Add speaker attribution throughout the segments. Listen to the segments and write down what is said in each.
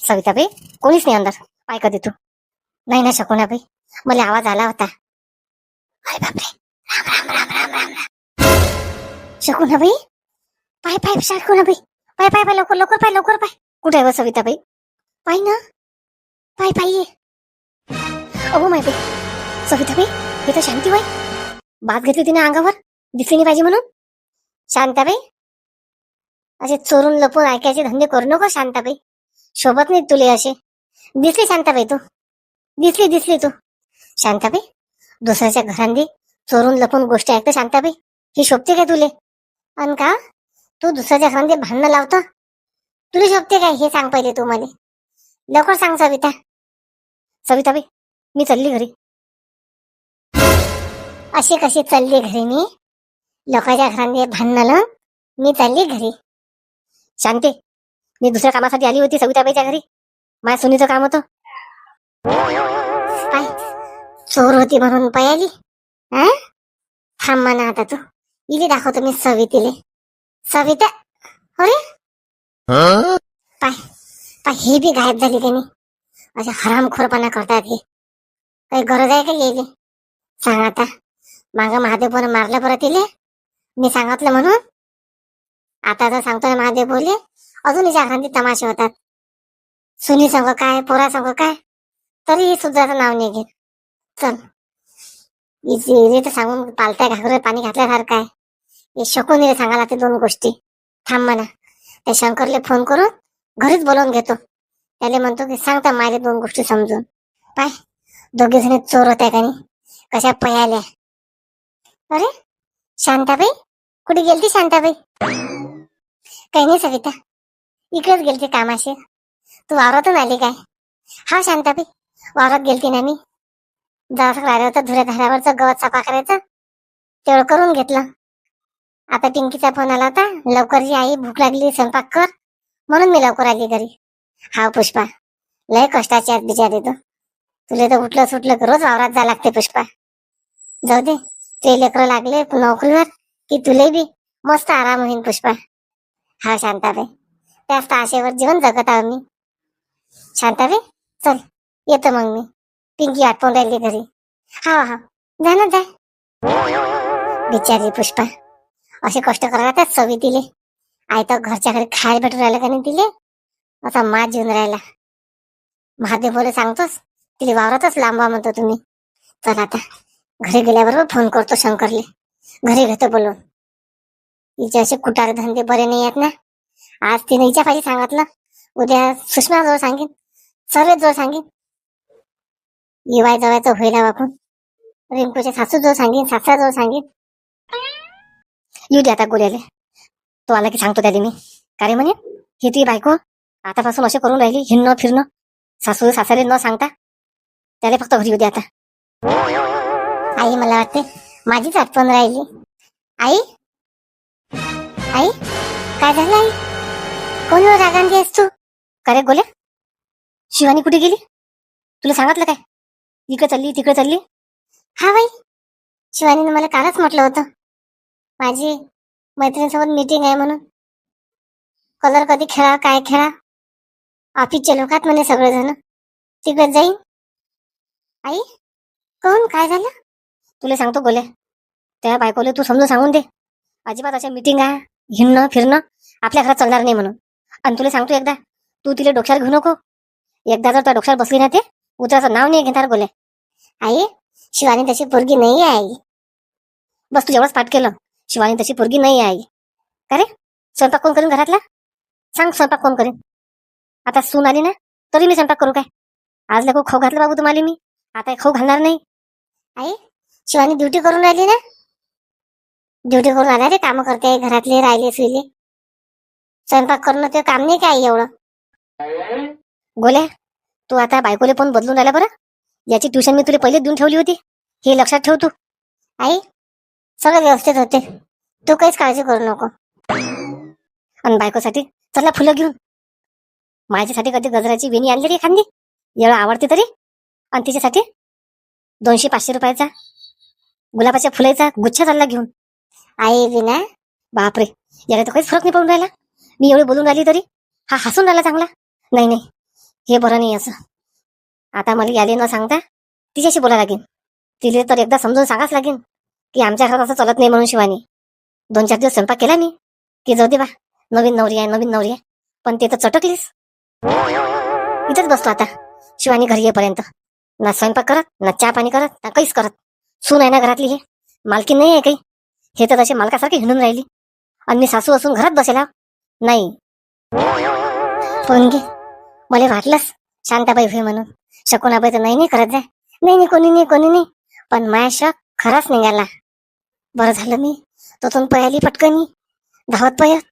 Speaker 1: सविताबाई, कोणीच नाही अंदर. पाय कधी तू नाही ना शकुनाबाई, मला आवाज आला होता. अरे बापरे, राम राम राम राम राम राम. शकुनाबाई, पाय पाय शकुनाबाई, पाय पाय पाय, लवकर लवकर पाय, लवकर पाय. कुठे आहे व सविताबाई? पाय ना, पाय पाय ये. अहो माय बाई, सविताबाई हे तर शांतीबाई. बात घेतली तिने अंगावर, दिसली नाही पाहिजे म्हणून. शांताबाई, असे चोरून लपून ऐकायचे धंदे करू नको शांताबाई. शोभत नाही तुले असे. दिसली शांताबाई तू, दिसली दिसली तू. शांताबाई, दुसऱ्याच्या घरांनी चोरून लपून गोष्टी ऐकतं शांताबाई, ही शोभते काय तुले? अन का तू दुसऱ्याच्या घरांनी भांडणं लावतं, तुला शोभते काय हे सांग पहिले तू मला. लवकर सांग सविता. सविताबाई, मी चालली घरी. अशी कशी चालली घरी मी? लोकांच्या घरांनी भांडणं लावून मी चालली घरी. शांते, मी दुसऱ्या कामासाठी आली होती सविताबाईच्या घरी. माझ्या सुनीचं काम होतं. पाय, चोर होती म्हणून पयाली. थांब म्हणा आता तू, इले दाखवतो मी सवितीले. सविता, अरे पाय पाय, हे बी गायब झाली त्यांनी. अशा हरामखोरपणा करतात हे. काही गरज आहे का येईल? सांग आता. माग महादेव मारलं परत इले, मी सांगितलं म्हणून. आता तर सांगतोय महादेव बोले, अजून हिच्या घरांनी तमाशे होतात. सुनी संग काय, पोरा संग काय, तरी सुद्धाचं नाव नाही घेत. चल इथे तर सांगून पालत्या घागरे पाणी घातल्यासारखं आहे. हे शकून सांगायला ते दोन गोष्टी. थांब म्हणा, त्या शंकरले फोन करून घरीच बोलवून घेतो. त्याला म्हणतो की सांगता माझ्या दोन गोष्टी समजून. पाय, दोघे जणी चोर होत्या का नाही, कशा पयाल्या. अरे शांताबाई, कुठे गेलती शांताबाई? काही नाही सविता, इकडेच गेलती कामाशी. तू वावरातून आली काय? हा शांताबाई, वावरात गेलती ना मी. जरासं राहिलं होतं धुऱ्या धारावरचं गवत साफा करायचं, तेवढं करून घेतलं. आता पिंकीचा फोन आला होता, लवकर जी आई, भूक लागली, स्वयंपाक कर, म्हणून मी लवकर आली घरी. हा पुष्पा, लय कष्टाची आहेत बिचारी तू. तुला तर उठलं सुटलं रोज वावरात जा लागते पुष्पा. जाऊ दे, ते लेकरं लागले नोकरीवर की तुले बी मस्त आराम होईल पुष्पा. हा शांताबाई, त्याच आशेवर जीवन जगत आहो मी. शांताबाई, चल येतो मग मी. पिंकी आठवून राहिली घरी. हा हा, जा ना जा. बिचारी पुष्पा, असे कष्ट करतातच सवी तिले. आई तर घरच्या घरी खायला भेटून राहिलं का नाही तिले, असा मात जेवून राहिला. महादेव बोले सांगतोस, तिले वावरातच लांबवा म्हणतो तुम्ही. चल आता घरी गेल्याबरोबर फोन करतो शंकरले, घरी घेतो बोलून. हिचे असे कुटारे धंदे बरे नाही आहेत ना. आज तिने हिच्या पाहिजे सांगितलं, उद्या सुषमा जवळ सांगेन, सर्व जवळ सांगेन. येवाय जवळचं होईना वाकून रिंकूच्या सासू जवळ सांगेन, सासरा जवळ सांगेन. येऊ दे आता गोल्याले, तो आला की सांगतो त्याला मी. का रे म्हणे, ही ती बायको आतापासून असे करून राहिली, हिंडणं फिरणं, सासू सासरे न सांगता. त्याला फक्त घरी येऊ दे आता. आई, मला वाटते माझीच आठवण राहिली. आई, आई, काय झालं आई? कोणीवर रागांती आहेस तू? का रे गोल्या, शिवानी कुठे गेली? तुला सांगितलं काय, इकडे चालली तिकडे चालली? हा बाई, शिवानीने मला कालच म्हटलं होतं माझी मैत्रिणीसोबत मीटिंग आहे म्हणून. कलर कधी खेळा, काय खेळा, ऑफिसचे लोक आहेत म्हणे सगळेजण, तिकडे जाईन. आई, कोण, काय झालं? तुला सांगतो गोल्या, त्या बायकोले तू समजून सांगून दे, अजिबात अशा मीटिंग आहे, हिंडणं फिरणं आपल्या घरात चालणार नाही म्हणून. आणि तुला सांगतो एकदा, तू तिला डोक्यावर घेऊ नको. एकदा जर त्या डोक्यावर बसली ना, ते उतराचं नाव नाही घेणार गोल्या. आई, शिवानी तशी पोरगी नाही आहे आई. बस तू एवढंच पाठ केलं, शिवानी तशी पोरगी नाही आहे आई. का रे, स्वयंपाक कोण करेन घरातला? सांग, स्वयंपाक कोण करेन? आता सून आली ना, तरी मी स्वयंपाक करू काय? आज खूप खाऊ घातलं बाबू तुम्हाला मी, आता खाऊ घालणार नाही. आई, शिवानी ड्युटी करून राहिली ना, ड्युटी करून आल्या रे, काम करते घरातले, राहिले सुईले. स्वयंपाक करणं ते काम नाही काय एवढं? गोल्या, तू आता बायकोले पण बदलून राहिला बरं. याची ट्युशन मी तुला पहिले देऊन ठेवली होती, हे लक्षात ठेव तू. आई, सगळं व्यवस्थित होते, तू काहीच काळजी करू नको. आणि बायकोसाठी चला फुलं घेऊन. माझ्यासाठी कधी गजराची वेणी आणली रे एखादी, एवढं आवडते तरी. आणि तिच्यासाठी 200-500 रुपयाचा गुलाबाच्या फुलाचा गुच्छा चालला घेऊन. आई विना, बापरे, याला तर काहीच फरक नाही पडून राहिला. मी एवढी बोलून राहिली तरी हा हसून राहिला चांगला. नाही नाही, हे बरं नाही असं. आता मला याले न सांगता तिच्याशी बोला लागेल. तिले तर एकदा समजून सांगाच लागेल की आमच्या घरात असं चालत नाही म्हणून. शिवानी 2-4 दिवस स्वयंपाक केला मी की जाऊ दे बा, नवीन नवरी आहे नवीन नवरी आहे. पण ते तर चटकलीस. इथंच बसतो आता शिवानी घरी येईपर्यंत. ना स्वयंपाक करत, ना चहा पाणी करत, ना काहीच करत. सून आहे ना घरातली, हे मालकी नाही आहे काही. हे तर तसे मालकासारखे हिंडून राहिली आणि मी सासू असून घरात बसेला नाही. पण घे, मला वाटलंच शांताबाई होय म्हणून. शकुनाबाई तर नाही करत जाय. नाही कोणी नाही. पण माया शक खराच निघाला. बरं झालं मी तोतून पयाली पटकनी धावत पयत.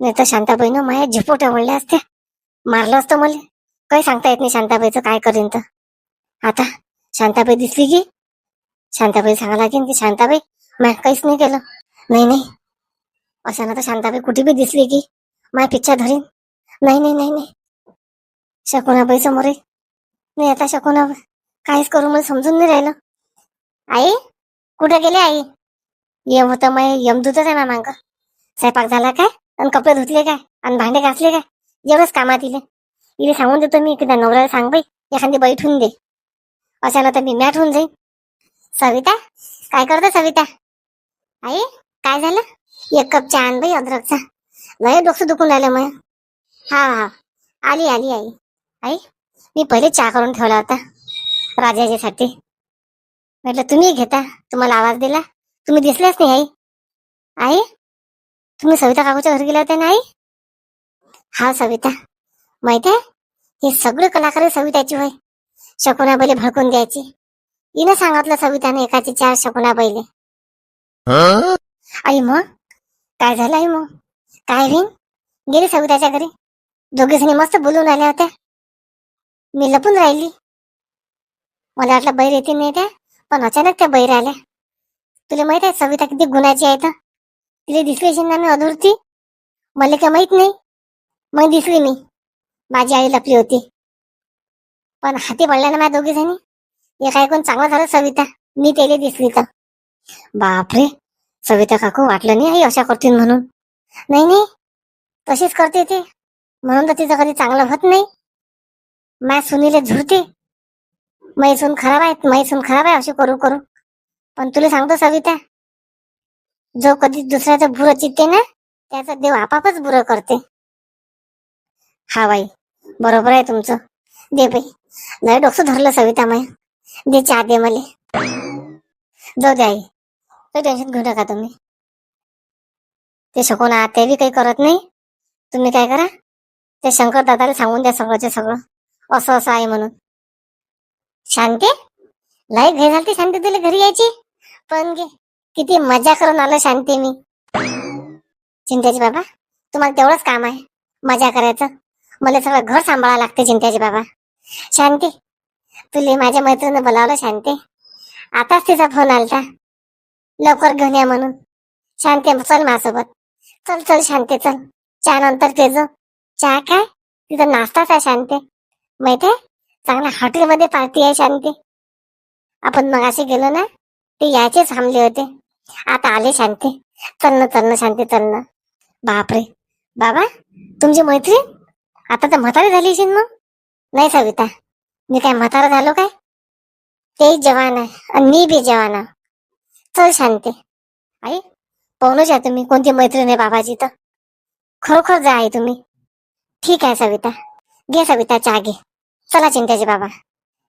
Speaker 1: नाही तर शांताबाईनं माया झिपोट्या ओढल्या असत्या, मारलं असतं मला. काही सांगता येत नाही शांताबाईचं काय करीन तर. आता शांताबाई दिसली की शांताबाई सांगा लागेल की शांताबाई मी काहीच नाही केलं. नाही अशानं तर शांताबाई कुठे बी दिसली की माय पिच्छा धरीन. नाही शकुनाबाई समोर आहे. नाही आता शकुनाबाई काहीच करू मला समजून नाही राहिलं. आई कुठे गेले आई? यम होतं माय यमदूतच आहे ना मांग. स्वयंपाक झाला काय आणि कपडे धुतले काय आणि भांडे घासले काय? एवढंच कामात इले सांगून देतो मी की त्या नवऱ्याला सांग बाई एखादी बाई ठेवून दे. अशानं तर मी मॅट होऊन जाईन. सविता काय करते सविता? आई काय झालं? 1 कप चहा आण बाई अद्रकचा. लय डोकं दुखून राहिलं मग. हा आली आई. आई मी पहिले चहा करून ठेवला होता राजाजीसाठी. म्हटलं तुम्ही घेता, तुम्हाला आवाज दिला, तुम्ही दिसल्याच नाही आई. आई तुम्ही सविता काकूच्या घरी गेल्या होत्या ना आई? हा सविता माहित आहे, हे सगळे कलाकार सविताची होय. शकुनाबाईले भडकून द्यायची. हिनं सांगितलं सविताने 1चे 4 शकुनाबाईले. आई मग काय झालं आई? मग काय होईन? गेली सविताच्या घरी. 2घी जणी मस्त बोलून आल्या होत्या. मी लपून राहिली. मला वाटलं बैर येते नाही त्या, पण अचानक त्या बैर आल्या. तुला माहित आहे सविता किती गुणाची आहे तर. तिला दिसली असेल ना मी अधूरती. मला काय माहित नाही. मग दिसली मी. माझी आई लपली होती. पण हाती पडल्या ना माझ्या 2घी जणी. एक ऐकून चांगलं झालं सविता मी त्याला दिसली तर. बापरे सविता काकू वाटलं नाही आई अशा करतील म्हणून. नाही तशीच करते ते, म्हणून तर तिचं कधी चांगलं होत नाही. माझ्या सुनीले झुरते मैसून खराब आहे अशी करू. पण तुला सांगतो सविता, जो कधी दुसऱ्याचं बुरं चित्ते ना त्याचा देव आपापच बुरं करते. हा बाई बरोबर आहे तुमचं. दे बाई, लय डोकं धरलं सविता माय. दे चहा दे मले. जाऊ दे आई, काही टेन्शन घेऊ नका तुम्ही. ते शकुना ते बी काही करत नाही. तुम्ही काय करा, ते शंकर दादाला सांगून द्या सगळंचे सगळं असं आहे म्हणून. शांती लय घाई झाली शांती तुला घरी यायची. पण गे किती मजा करून आलं शांती मी. चिंताजी बाबा तुम्हाला तेवढंच काम आहे मजा करायचं. मला सगळं घर सांभाळायला लागते चिंताजी बाबा. शांती तुला माझ्या मैत्रिणीनं बोलावलं शांती. आताच तिचा फोन आलता लवकर घेऊन या म्हणून. शांती चल माझ्यासोबत. चल शांती चल. चहा नंतर तेज चहा काय तिथं नाश्ताच आहे शांती. माहितीये चांगल्या हॉटेलमध्ये पार्टी आहे शांती. आपण मगाशी गेलो ना ते यायचे थांबले होते, आता आले शांती. चल ना शांती चल ना. बापरे बाबा तुमची मैत्रीण आता तर म्हातारी झाली असेल मग. नाही सविता मी काय म्हातारा झालो काय? तेही जवान आहे आणि मी बी जवान आहे. चल शांती. आई पाहून जा तुम्ही कोणती मैत्रीण आहे बाबाजी तर. खरोखर जा आई तुम्ही. ठीक आहे सविता. घे सविता चहा घे. चला चिंताजी बाबा.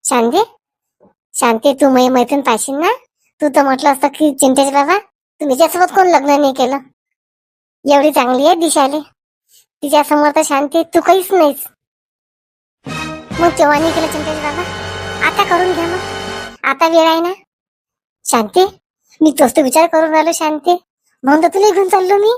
Speaker 1: शांती तू माझी मैत्रीण पाहिशील ना. तू तर म्हटलं असतं की चिंताजी बाबा तुम्ही तिच्यासोबत कोण लग्न नाही केलं. एवढी चांगली आहे दिशाले, तिच्या समोर तर शांती तू काहीच नाहीस. मग तेव्हा नाही केलं चिंताजी बाबा, आता करून घ्या मग. आता वेळ आहे ना शांती. मी तोच तो विचार करून राहिलो शांती, म्हणून तर तुला घेऊन चाललो मी.